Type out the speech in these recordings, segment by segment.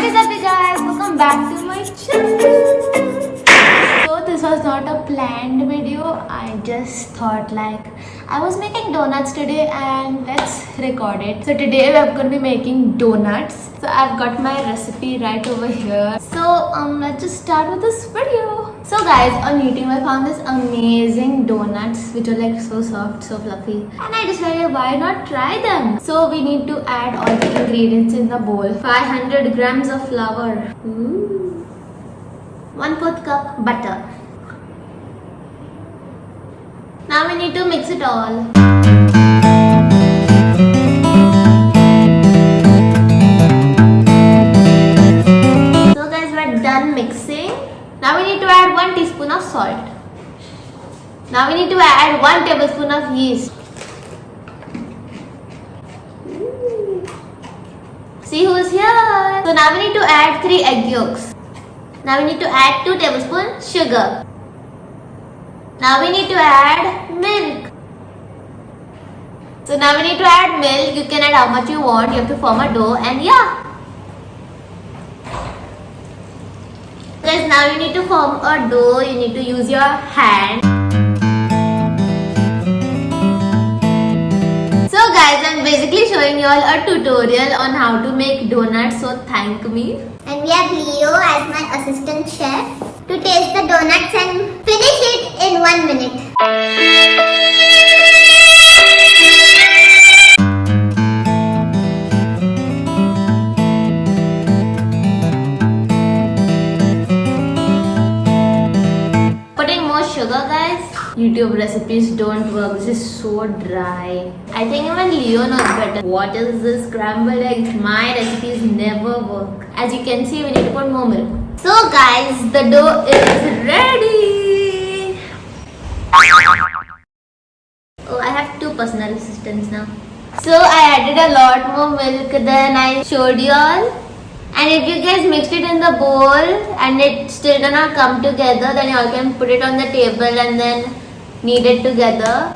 is up, you guys? Welcome back to my channel. So this was not a planned video. I just thought I was making donuts today and let's record it. So today we're going to be making donuts. So I've got my recipe right over here. So let's just start with this video. So guys, on YouTube I found this amazing donuts which are so soft, so fluffy, and I decided why not try them. So we need to add all the ingredients in the bowl. 500 grams of flour, 1/4 cup butter. Now we need to mix it all. So guys, we're done mixing. Now we need to add 1 teaspoon of salt. Now we need to add 1 tablespoon of yeast. See who's here? So now we need to add 3 egg yolks. Now we need to add 2 tablespoons sugar. Now we need to add milk. So now we need to add milk. You can add how much you want. You have to form a dough, and yeah. Guys, now you need to form a dough. You need to use your hand. So guys, I'm basically showing you all a tutorial on how to make donuts, so thank me. And we have Leo as my assistant chef to taste the donuts and finish it in 1 minute. Sugar, guys. YouTube recipes don't work. This is so dry. I think even Leo knows better. What is this scrambled eggs? My recipes never work. As you can see, we need to put more milk. So guys, the dough is ready. Oh, I have 2 personal assistants now. So I added a lot more milk than I showed you all. And if you guys mixed it in the bowl and it still did not come together, then you all can put it on the table and then knead it together.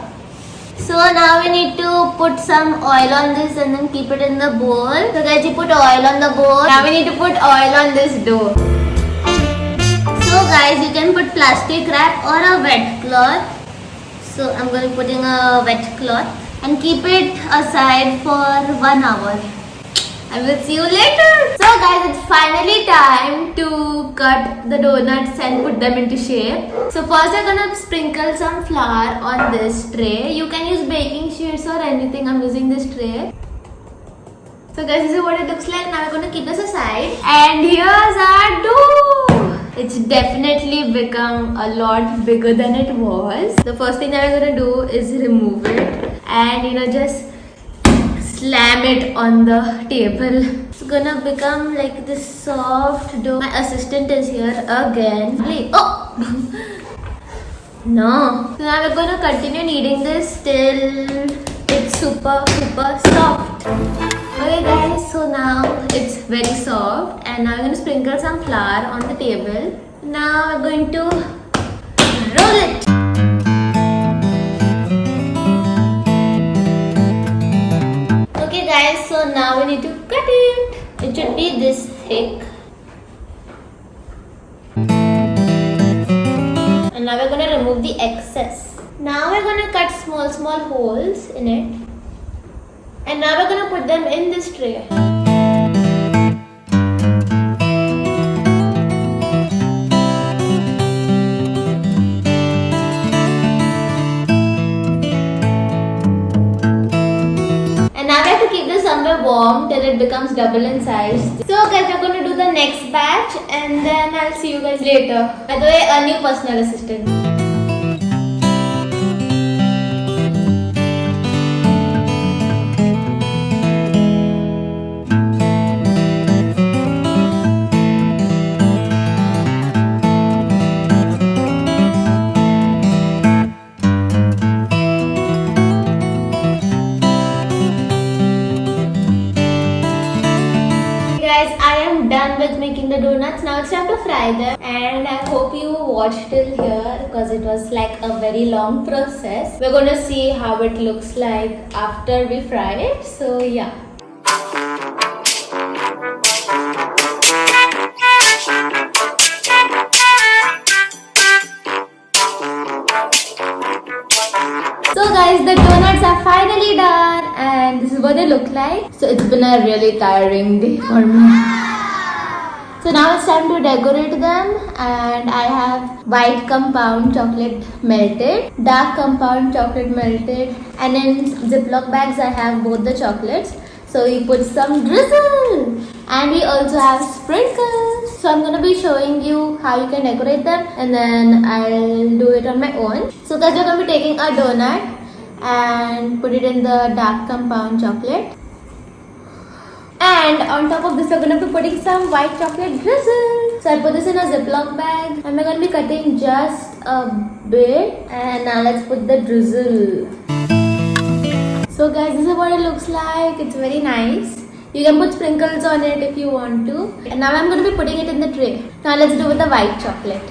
So now we need to put some oil on this and then keep it in the bowl. So guys, you put oil on the bowl. Now we need to put oil on this dough. So guys, you can put plastic wrap or a wet cloth. So I'm going to be putting a wet cloth and keep it aside for 1 hour. I will see you later. So guys, it's finally time to cut the donuts and put them into shape. So first I'm gonna sprinkle some flour on this tray. You can use baking sheets or anything. I'm using this tray. So guys, this is what it looks like. Now we're gonna keep this aside. And here's our dough. It's definitely become a lot bigger than it was. The first thing that we're gonna do is remove it and just slam it on the table. It's gonna become like this soft dough. My assistant is here again. Oh! No. So now we're gonna continue kneading this till it's super soft. Okay guys, so now it's very soft and now I'm gonna sprinkle some flour on the table. Now we're going to roll it. Guys, so now we need to cut it. It should be this thick. And now we're going to remove the excess. Now we're going to cut small holes in it. And now we're going to put them in this tray. Somewhere warm till it becomes double in size. So guys, we're going to do the next batch and then I'll see you guys later. By the way, a new personal assistant. Guys, I am done with making the donuts. Now it's time to fry them, and I hope you watched till here because it was like a very long process. We're going to see how it looks like after we fry it. So yeah. is what they look like. So it's been a really tiring day for me. So now it's time to decorate them, and I have white compound chocolate melted, dark compound chocolate melted, and in Ziploc bags I have both the chocolates. So we put some drizzle, and we also have sprinkles. So I'm gonna be showing you how you can decorate them, and then I'll do it on my own. So guys, we're gonna be taking a donut and put it in the dark compound chocolate. And on top of this, we're going to be putting some white chocolate drizzle. So I put this in a Ziploc bag, and we're going to be cutting just a bit. And now let's put the drizzle. So guys, this is what it looks like. It's very nice. You can put sprinkles on it if you want to. And now I'm going to be putting it in the tray. Now let's do with the white chocolate.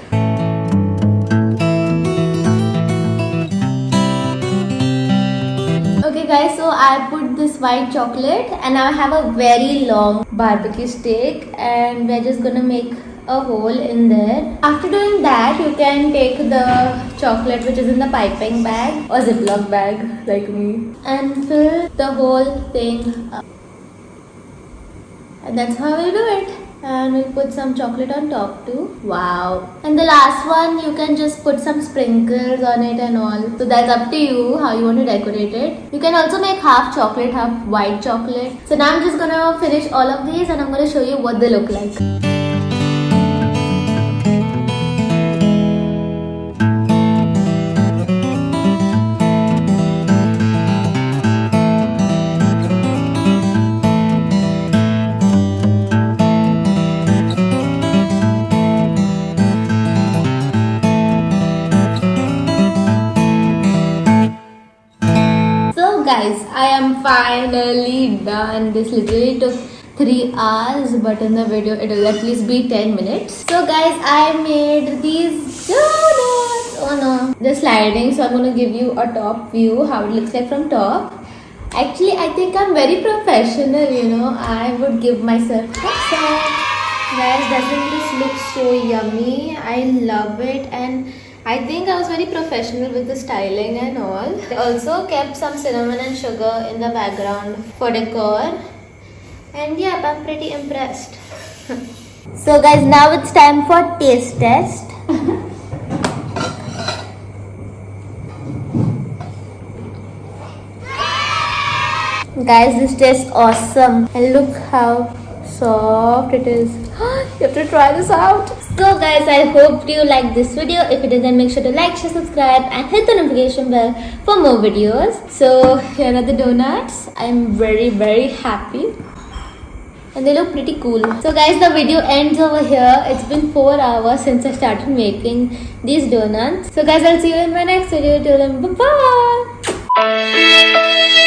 Okay guys, so I put this white chocolate, and now I have a very long barbecue stick, and we're just gonna make a hole in there. After doing that, you can take the chocolate which is in the piping bag or Ziploc bag like me and fill the whole thing up. And that's how we do it. And we'll put some chocolate on top too. Wow. And the last one, you can just put some sprinkles on it and all. So that's up to you how you want to decorate it. You can also make half chocolate, half white chocolate. So now I'm just gonna finish all of these, and I'm gonna show you what they look like. Guys, I am finally done. This literally took 3 hours, but in the video it will at least be 10 minutes. So guys, I made these donuts. Oh no, they're sliding, so I'm gonna give you a top view how it looks like from top. Actually, I think I'm very professional, you know. I would give myself thumbs up. Guys, doesn't this look so yummy? I love it, and I think I was very professional with the styling and all. I also kept some cinnamon and sugar in the background for decor. And yeah, I'm pretty impressed. So guys, now it's time for taste test. Guys, this tastes awesome. And look how soft it is. You have to try this out. So guys, I hope you like this video. If you did, then make sure to like, share, subscribe, and hit the notification bell for more videos. So here are the donuts. I'm very happy, and they look pretty cool. So guys, the video ends over here. It's been 4 hours since I started making these donuts. So guys, I'll see you in my next video. Till then, bye bye.